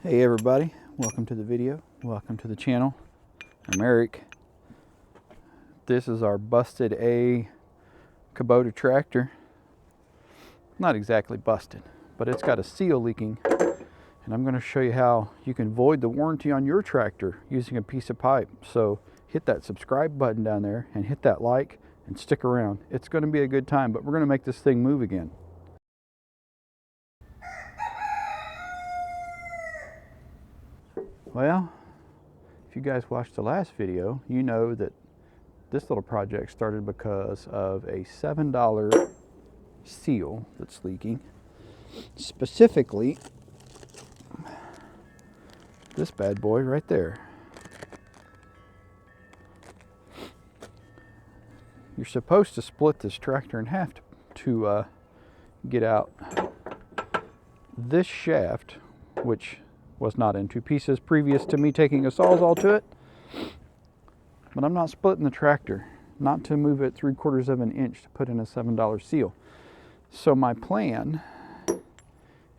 Hey everybody, welcome to the video, welcome to the channel. I'm Eric. This is our busted A Kubota tractor. Not exactly busted, but it's got a seal leaking, and I'm going to show you how you can void the warranty on your tractor using a piece of pipe. So hit that subscribe button down there and hit that like and stick around. It's going to be a good time, but we're going to make this thing move again. Well, if you guys watched the last video, you know that this little project started because of a $7 seal that's leaking. Specifically, this bad boy right there. You're supposed to split this tractor in half to get out this shaft, which was not in two pieces previous to me taking a Sawzall to it. But I'm not splitting the tractor, not to move it 3/4 of an inch to put in a $7 seal. So my plan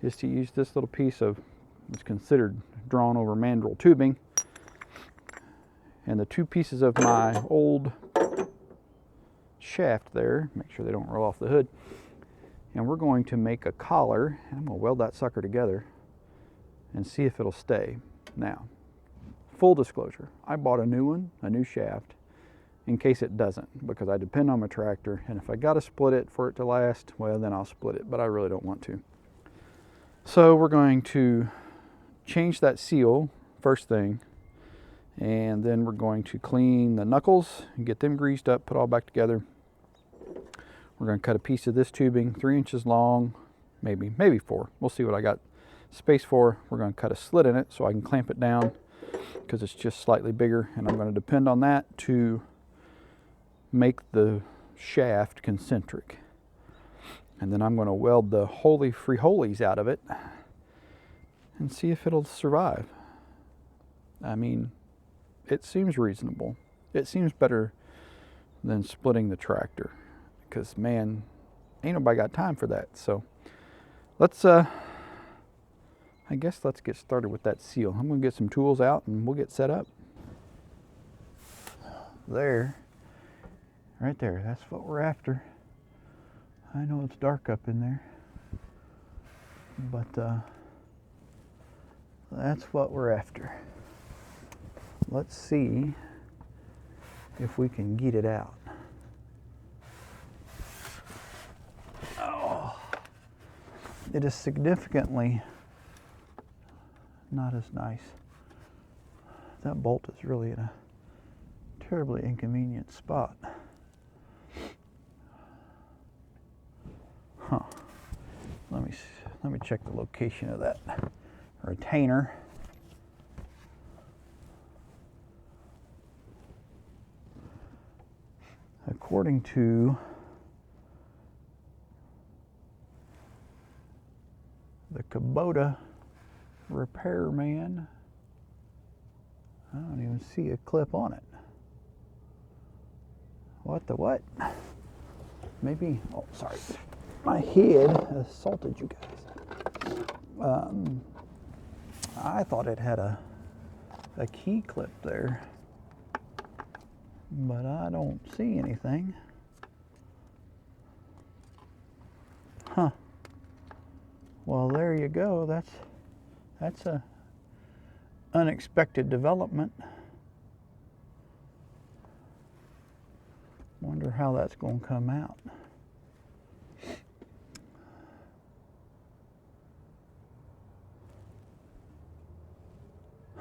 is to use this little piece of what's considered drawn over mandrel tubing and the two pieces of my old shaft there, make sure they don't roll off the hood, and we're going to make a collar, and I'm going to weld that sucker together and see if it'll stay. Now, full disclosure, I bought a new one, a new shaft, in case it doesn't, because I depend on my tractor, and if I got to split it for it to last, well, then I'll split it, but I really don't want to. So we're going to change that seal first thing, and then we're going to clean the knuckles and get them greased up, put all back together. We're going to cut a piece of this tubing 3 inches long, maybe 4. We'll see what I got space for. We're going to cut a slit in it so I can clamp it down because it's just slightly bigger, and I'm going to depend on that to make the shaft concentric. And then I'm going to weld the holy free holies out of it and see if it'll survive. I mean, it seems reasonable. It seems better than splitting the tractor because, man, ain't nobody got time for that. So let's I guess let's get started with that seal. I'm going to get some tools out and we'll get set up. There, right there, that's what we're after. I know it's dark up in there, but that's what we're after. Let's see if we can get it out. Oh, it is significantly not as nice. That bolt is really in a terribly inconvenient spot. Huh. Let me check the location of that retainer. According to the Kubota repairman, I don't even see a clip on it. What the what? Maybe, oh sorry, my head assaulted you guys. I thought it had a key clip there, but I don't see anything. Huh. Well, there you go. That's a unexpected development. Wonder how that's going to come out.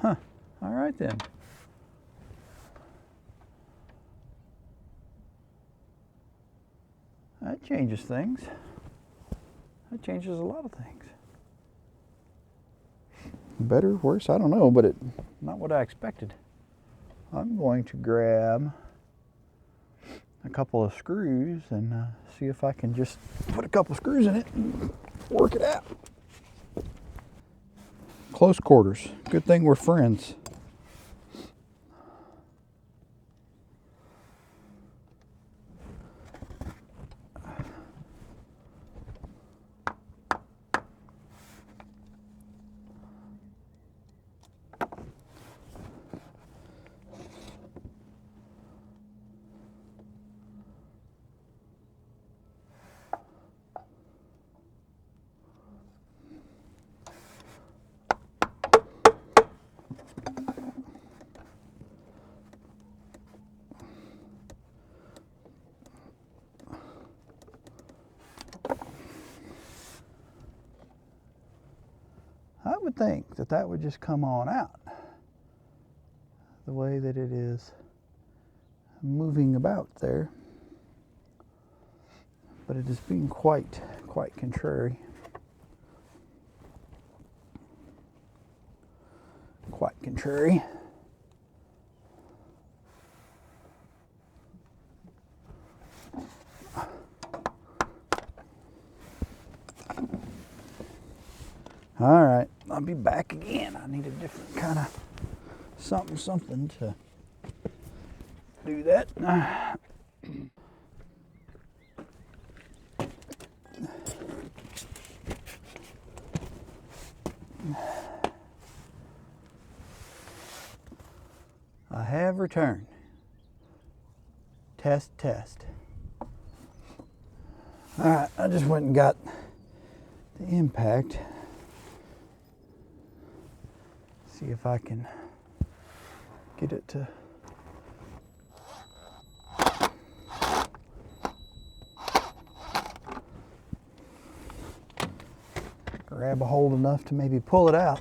Huh. All right then. That changes things. That changes a lot of things. Better, worse, I don't know, but not what I expected. I'm going to grab a couple of screws and see if I can just put a couple screws in it and work it out. Close quarters. Good thing we're friends. think that that would just come on out the way that it is moving about there. But it is being quite contrary. Quite contrary. All right, I'll be back again. I need a different kind of something to do that. I have returned. Test. All right, I just went and got the impact. See if I can get it to grab a hold enough to maybe pull it out.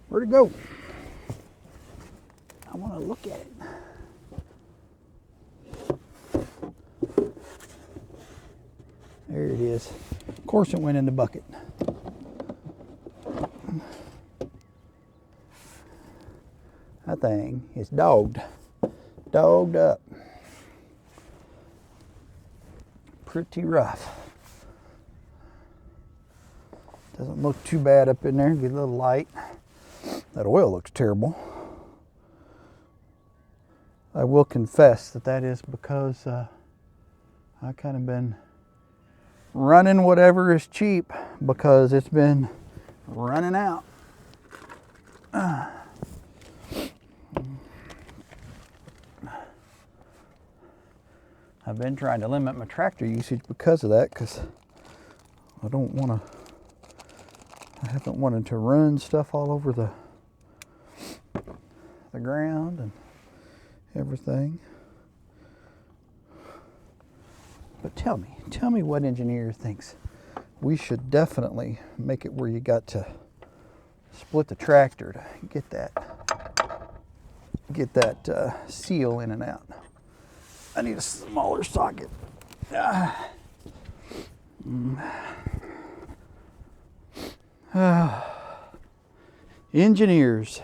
Where'd it go? I want to look at it. There it is. Of course it went in the bucket. That thing is dogged up. Pretty rough. Doesn't look too bad up in there. Get a little light. That oil looks terrible. I will confess that is because I kind of been running whatever is cheap because it's been running out. I've been trying to limit my tractor usage because of that, because I haven't wanted to run stuff all over the ground and everything. But tell me what engineer thinks we should definitely make it where you got to split the tractor to get that seal in and out. I need a smaller socket. Engineers.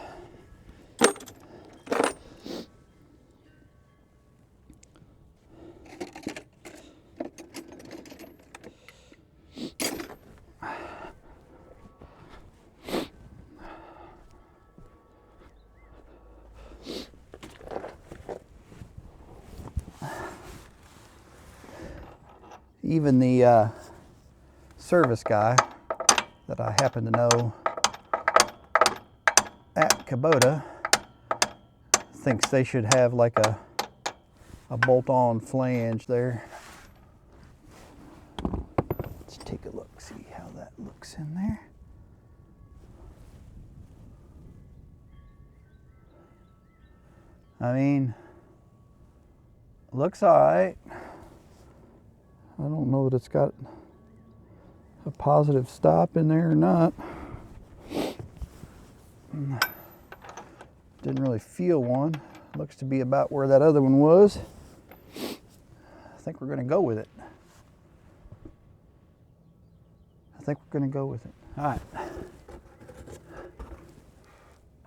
Even the service guy that I happen to know at Kubota thinks they should have like a bolt-on flange there. Let's take a look, see how that looks in there. I mean, looks all right. I don't know that it's got a positive stop in there or not. Didn't really feel one. Looks to be about where that other one was. I think we're going to go with it. All right.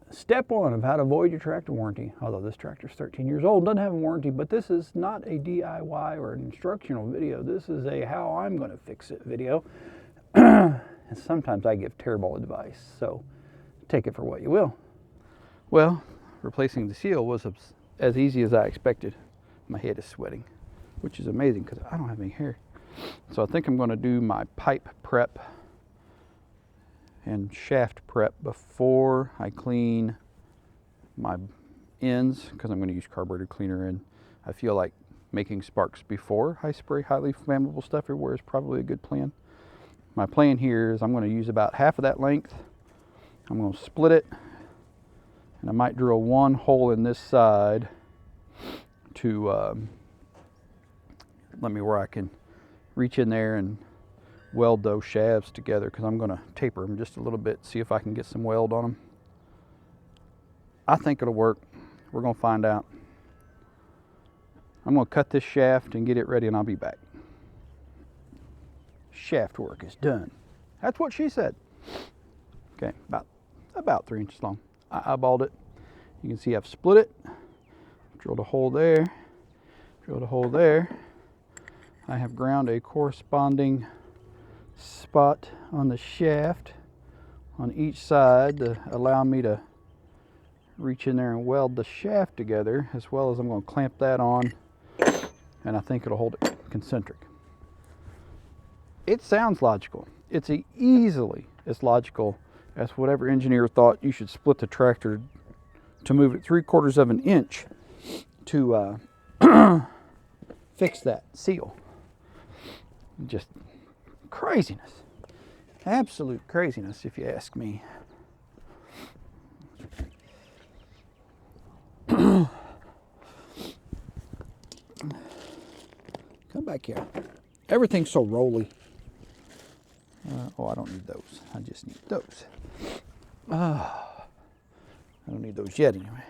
Step one of how to avoid your tractor warranty. Although this tractor's 13 years old, doesn't have a warranty, but this is not a DIY or an instructional video. This is a how I'm going to fix it video. And sometimes I give terrible advice, so take it for what you will. Well, replacing the seal was as easy as I expected. My head is sweating, which is amazing because I don't have any hair. So I think I'm going to do my pipe prep and shaft prep before I clean my ends, because I'm going to use carburetor cleaner, and I feel like making sparks before I spray highly flammable stuff everywhere is probably a good plan. my plan here is I'm going to use about half of that length. I'm going to split it, and I might drill one hole in this side to let me where I can reach in there and weld those shafts together, because I'm going to taper them just a little bit, see if I can get some weld on them. I think it'll work. We're going to find out. I'm going to cut this shaft and get it ready, and I'll be back. Shaft work is done. That's what she said. Okay, about 3 inches long. I eyeballed it. You can see I've split it, drilled a hole there, drilled a hole there. I have ground a corresponding spot on the shaft on each side to allow me to reach in there and weld the shaft together, as well as I'm going to clamp that on, and I think it'll hold it concentric. It sounds logical. It's easily as logical as whatever engineer thought you should split the tractor to move it 3/4 of an inch to fix that seal. Just craziness. Absolute craziness, if you ask me. Come back here. Everything's so rolly. Oh, I don't need those. I just need those. I don't need those yet anyway.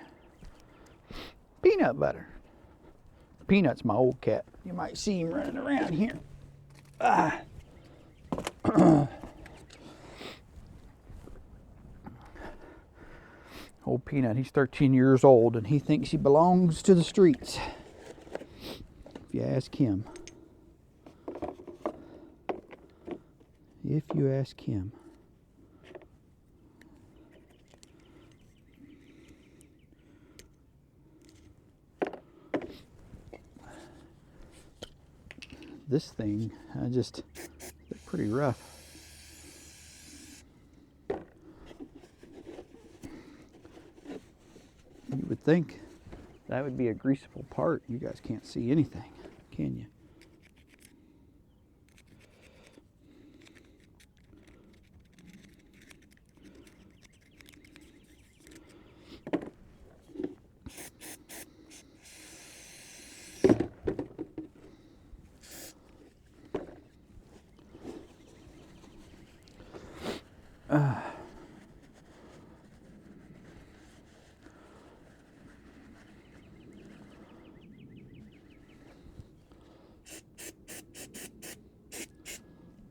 Peanut butter. Peanut's my old cat. You might see him running around here. Old Peanut, he's 13 years old, and he thinks he belongs to the streets. If you ask him. If you ask him. This thing, they're pretty rough. You would think that would be a greasable part. You guys can't see anything, can you?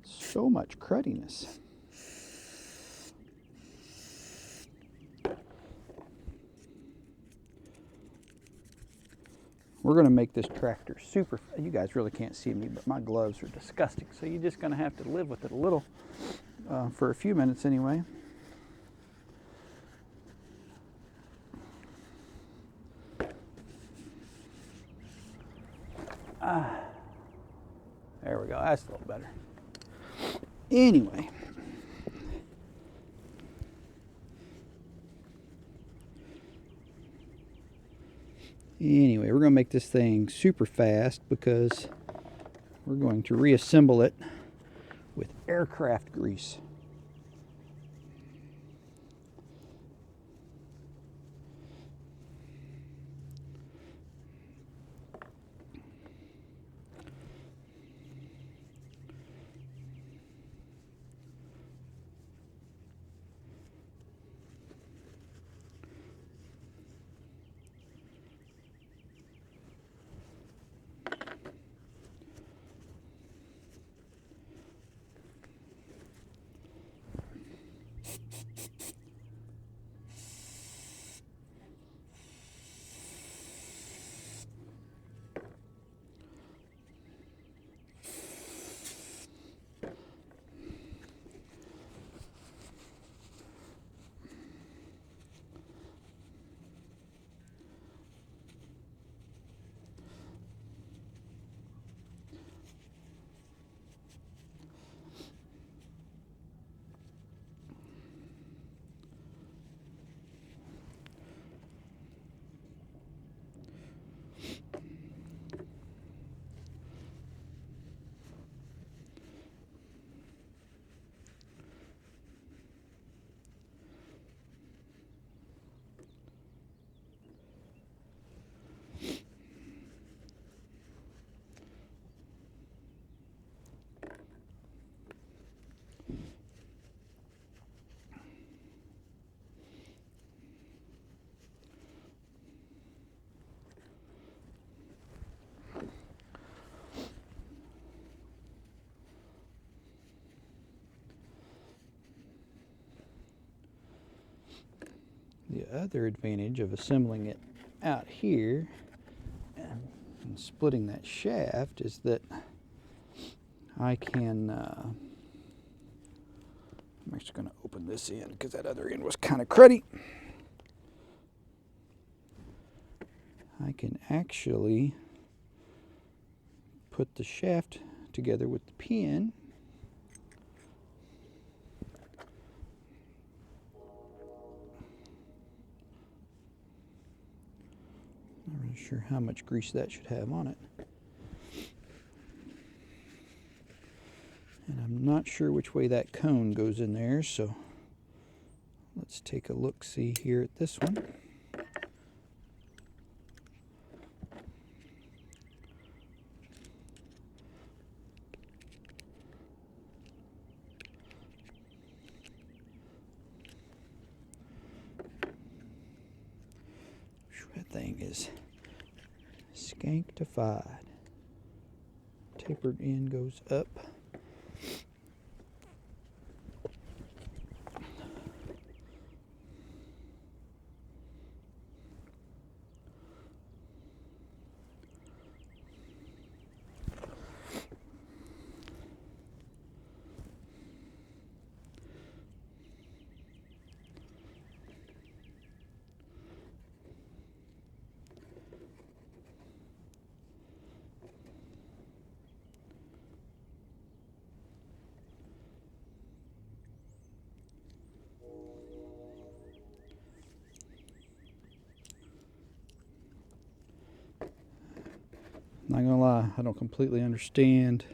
So much crudiness. We're going to make this tractor super. You guys really can't see me, but my gloves are disgusting. So you're just going to have to live with it a little for a few minutes anyway. There we go. That's a little better. Anyway. We're going to make this thing super fast because we're going to reassemble it with aircraft grease. The other advantage of assembling it out here and splitting that shaft is that I can, I'm actually going to open this end because that other end was kind of cruddy. I can actually put the shaft together with the pin. Not really sure how much grease that should have on it. And I'm not sure which way that cone goes in there, so let's take a look-see here at this one. That thing is skanktified. Tapered end goes up. Not gonna lie, I don't completely understand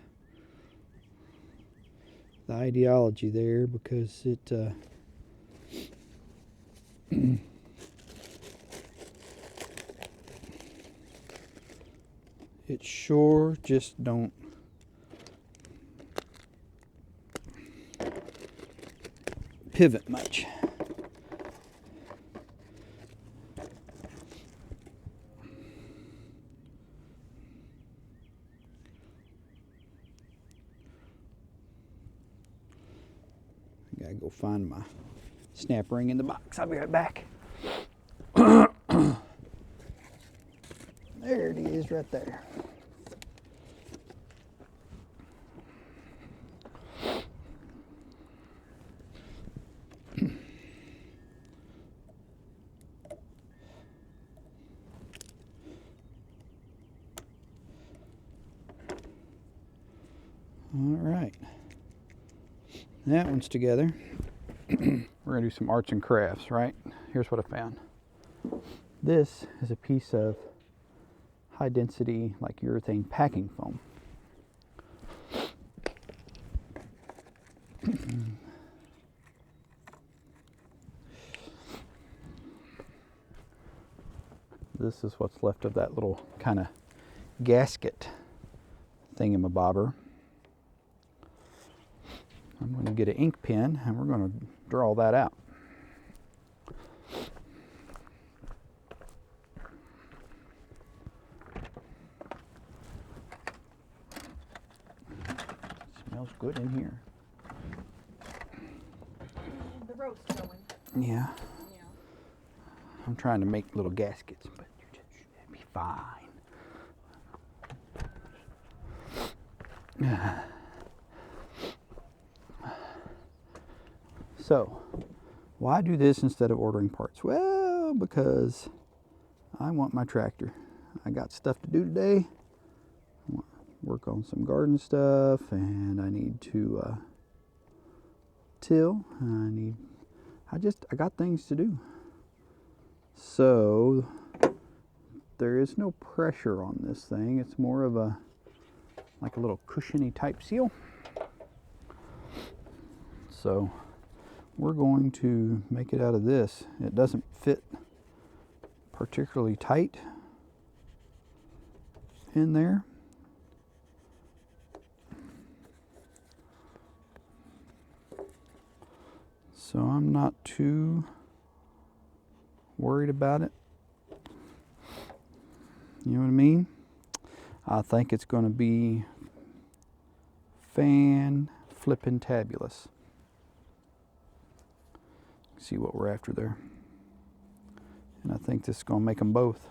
the ideology there, because it it sure just don't pivot much. I gotta go find my snap ring in the box. I'll be right back. There it is, right there. All right, that one's together. We're gonna do some arts and crafts, right? Here's what I found. This is a piece of high density, like urethane packing foam. This is what's left of that little kind of gasket thingamabobber. I'm going to get an ink pen and we're going to draw that out. Smells good in here. The roast going. Yeah. I'm trying to make little gaskets, but it'll be fine. So, why do this instead of ordering parts? Well, because I want my tractor. I got stuff to do today. I want to work on some garden stuff, and I need to till. I got things to do. So, there is no pressure on this thing. It's more of like a little cushiony type seal. So, we're going to make it out of this. It doesn't fit particularly tight in there. So I'm not too worried about it. You know what I mean? I think it's going to be fan-flippin' tabulous. See what we're after there. And I think this is going to make them both.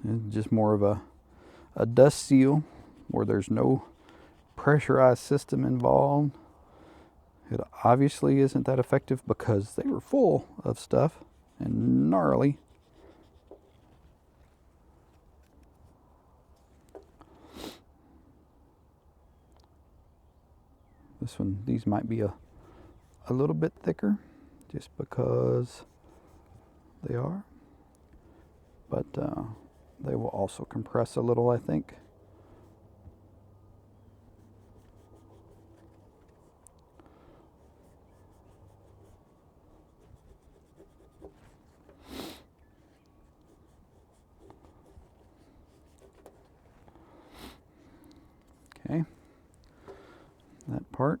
It's just more of a dust seal where there's no pressurized system involved. It obviously isn't that effective because they were full of stuff and gnarly. This one, these might be a little bit thicker just because they are, but they will also compress a little, I think. Okay, that part.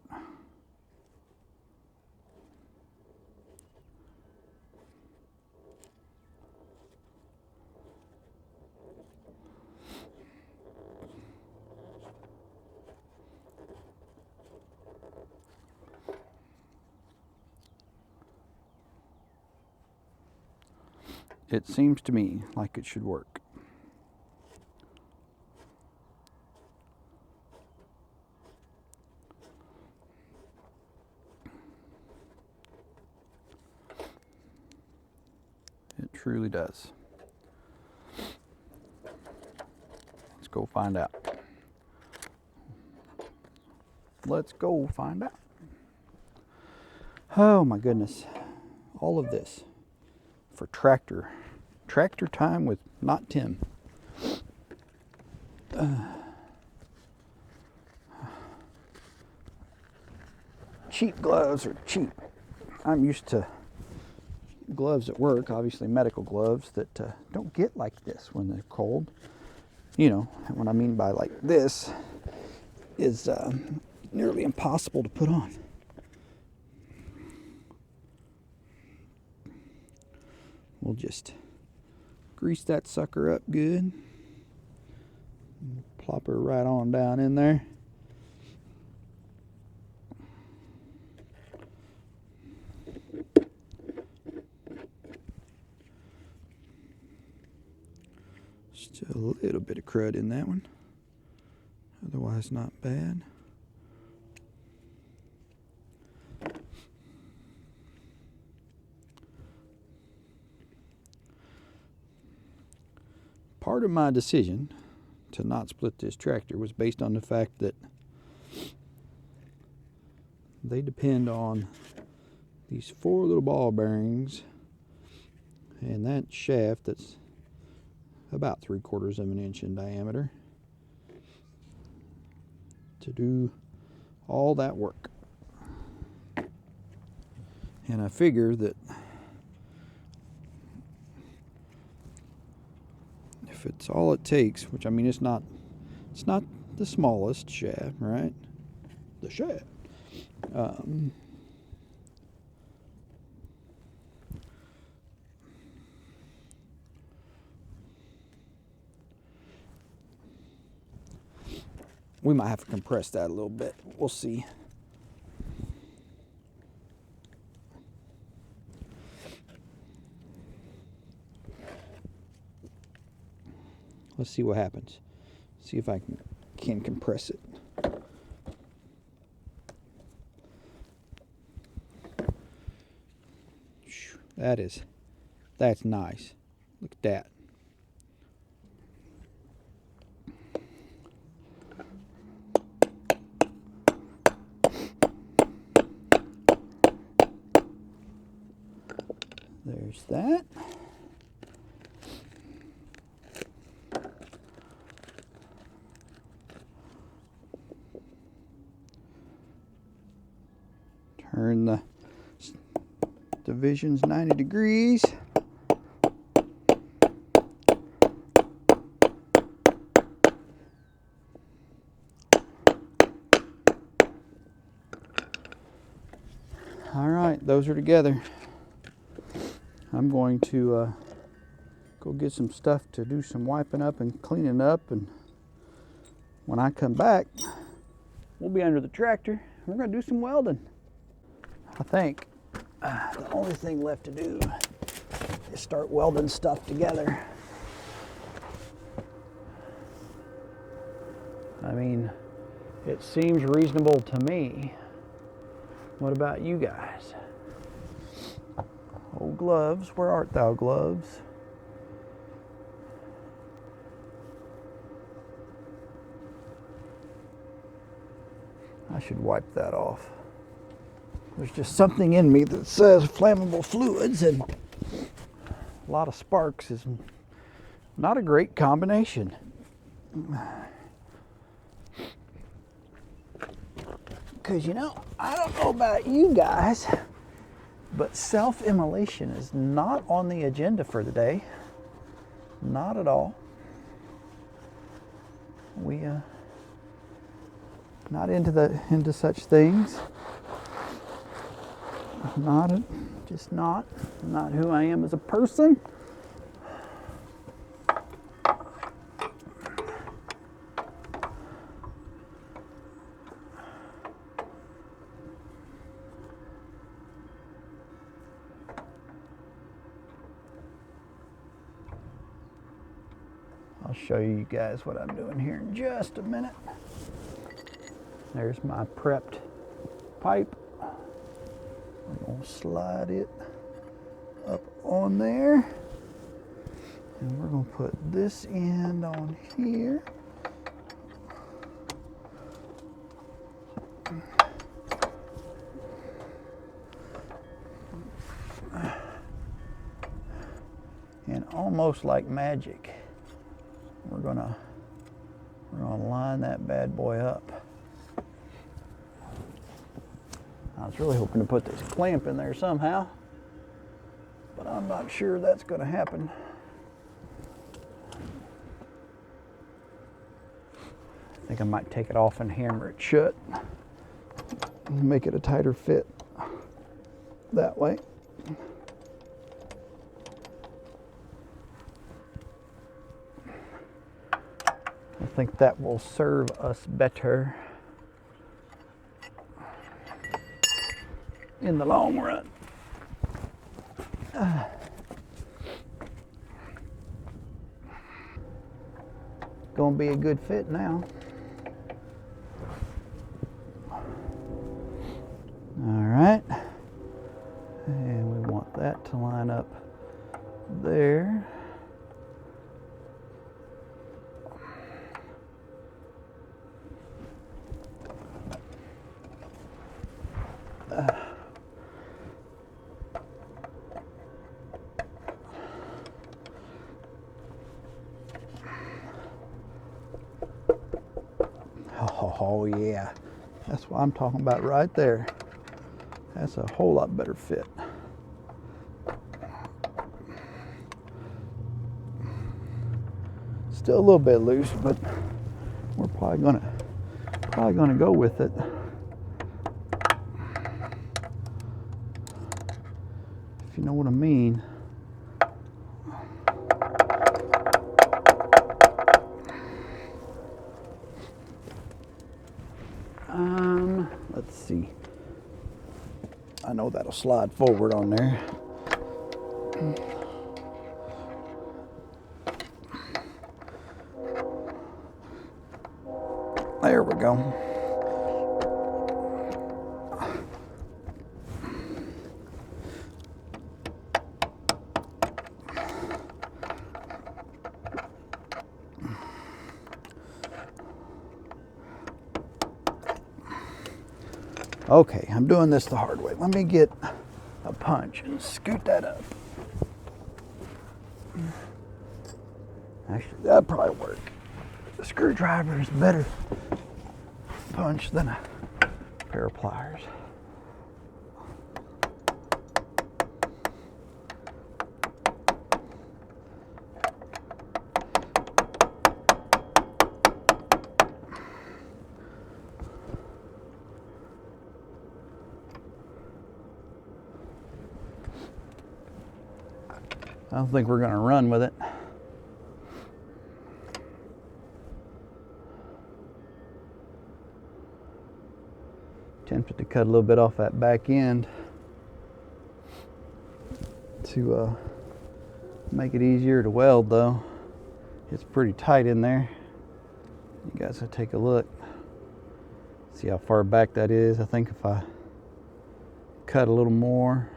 It seems to me like it should work. It truly does. Let's go find out. Let's go find out. Oh my goodness. All of this for tractor time with not Tim. Cheap gloves are cheap. I'm used to gloves at work, obviously medical gloves that don't get like this when they're cold. You know, what I mean by like this is nearly impossible to put on. We'll just grease that sucker up good. Plop her right on down in there. Still a little bit of crud in that one. Otherwise not bad. Part of my decision to not split this tractor was based on the fact that they depend on these 4 little ball bearings and that shaft that's about 3/4 of an inch in diameter to do all that work. And I figure that if it's all it takes, which I mean it's not the smallest shaft, right? The shaft. We might have to compress that a little bit. We'll see. Let's see what happens. See if I can compress it. That's nice. Look at that. There's that. Turn the divisions 90 degrees. All right, those are together. I'm going to go get some stuff to do some wiping up and cleaning up, and when I come back, we'll be under the tractor. We're going to do some welding. I think the only thing left to do is start welding stuff together. I mean, it seems reasonable to me. What about you guys? Oh, gloves, where art thou, gloves? I should wipe that off. There's just something in me that says flammable fluids and a lot of sparks is not a great combination. Because, you know, I don't know about you guys, but self-immolation is not on the agenda for today. Not at all. We not into such things. Just not who I am as a person. I'll show you guys what I'm doing here in just a minute. There's my prepped pipe. I'm going to slide it up on there. And we're going to put this end on here. And almost like magic, we're gonna line that bad boy up. I was really hoping to put this clamp in there somehow, but I'm not sure that's gonna happen. I think I might take it off and hammer it shut, make it a tighter fit that way. I think that will serve us better in the long run. Gonna be a good fit now. All right, and we want that to line up there. Oh yeah, that's what I'm talking about right there. That's a whole lot better fit. Still a little bit loose, but we're probably gonna go with it. If you know what I mean. Let's see. I know that'll slide forward on there. There we go. Okay, I'm doing this the hard way. Let me get a punch and scoot that up. Actually, that'd probably work. The screwdriver is better punch than a pair of pliers. I don't think we're going to run with it. Tempted to cut a little bit off that back end. to make it easier to weld though. It's pretty tight in there. You guys will take a look. See how far back that is. I think if I cut a little more.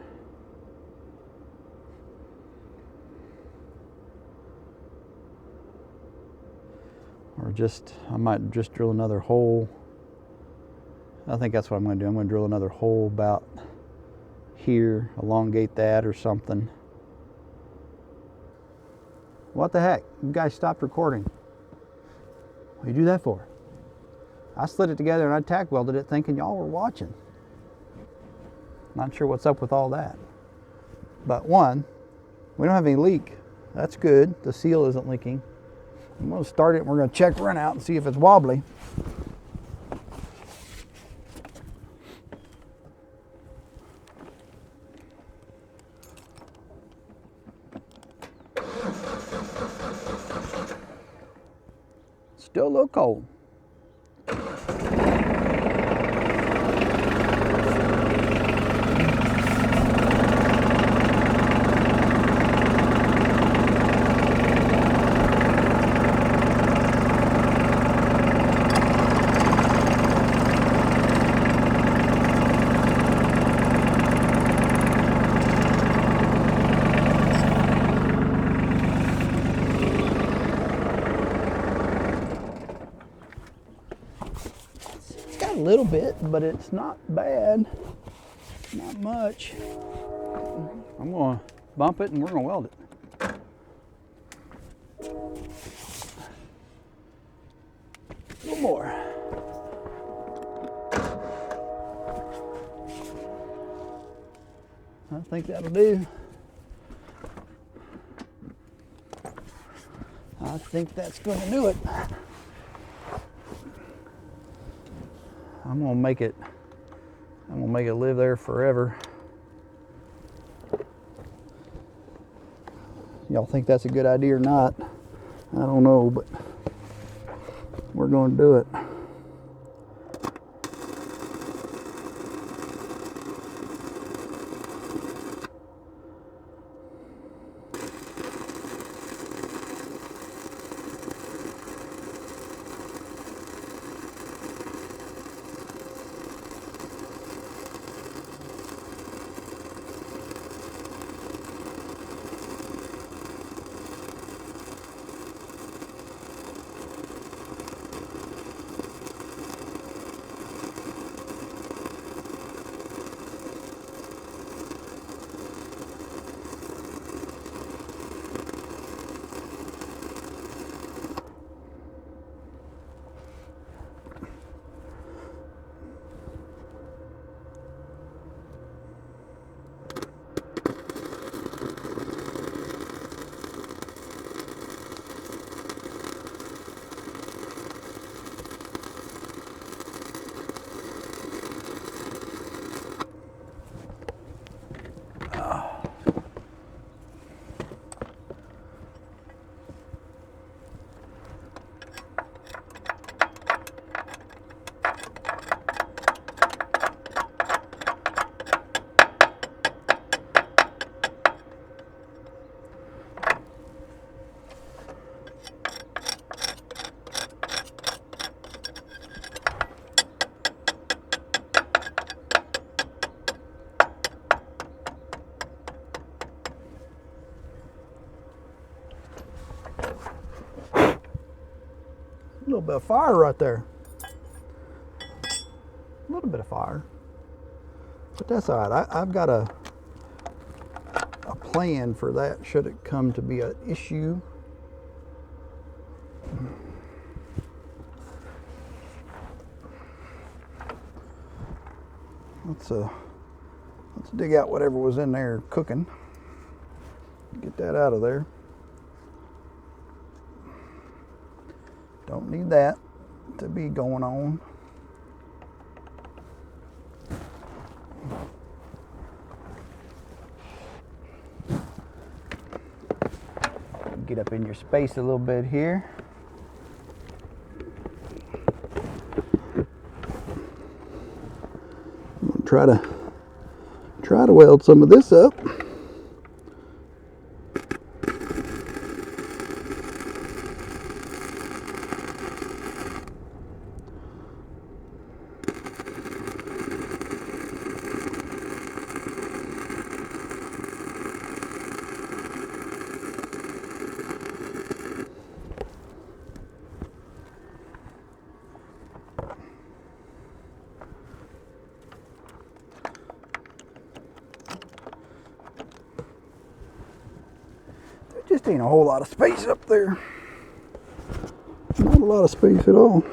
Or I might just drill another hole. I think that's what I'm going to do. I'm going to drill another hole about here, elongate that or something. What the heck? You guys stopped recording. What do you do that for? I slid it together and I tack welded it thinking y'all were watching. Not sure what's up with all that. But one, we don't have any leak. That's good. The seal isn't leaking. I'm going to start it and we're going to check run out and see if it's wobbly. Still a little cold. A little bit, but it's not bad. Not much. I'm going to bump it and we're going to weld it. A little more. I think that'll do. I think that's going to do it. I'm gonna make it live there forever. Y'all think that's a good idea or not? I don't know, but we're gonna do it. A little bit of fire right there. A little bit of fire. But that's all right. I've got a plan for that should it come to be an issue. Let's dig out whatever was in there cooking. Get that out of there. Don't need that to be going on. Get up in your space a little bit here. I'm gonna try to weld some of this up. just ain't a whole lot of space up there. Not a lot of space at all.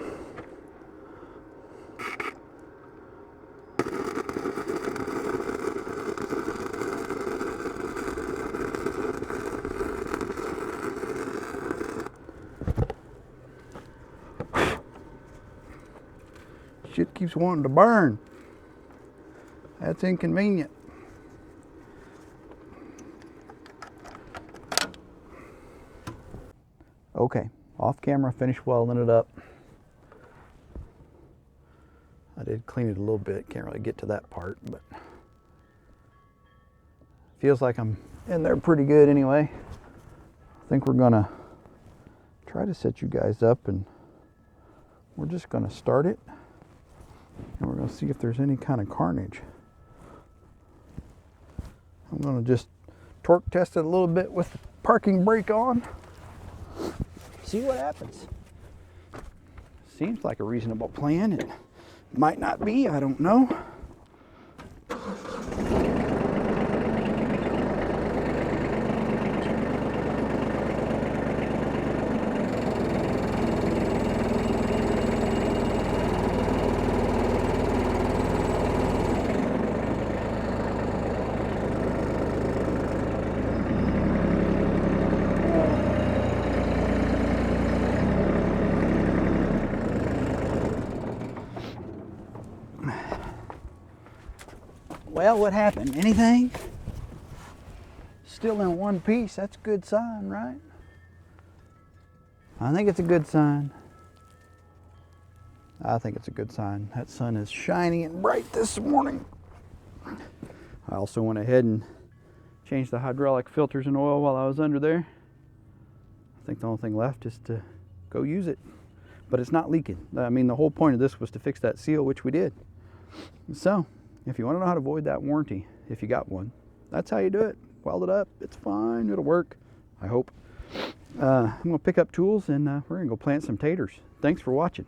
Shit keeps wanting to burn. That's inconvenient. Okay, off camera, finished welding it up. I did clean it a little bit, can't really get to that part, but feels like I'm in there pretty good anyway. I think we're gonna try to set you guys up, and we're just gonna start it, and we're gonna see if there's any kind of carnage. I'm gonna just torque test it a little bit with the parking brake on. See what happens. Seems like a reasonable plan. It might not be, I don't know. Well, what happened? Anything? Still in one piece. That's a good sign, right? I think it's a good sign. I think it's a good sign. That sun is shining and bright this morning. I also went ahead and changed the hydraulic filters and oil while I was under there. I think the only thing left is to go use it. But it's not leaking. I mean, the whole point of this was to fix that seal, which we did. So, if you want to know how to avoid that warranty, if you got one, that's how you do it. Weld it up. It's fine. It'll work, I hope. I'm going to pick up tools, and we're going to go plant some taters. Thanks for watching.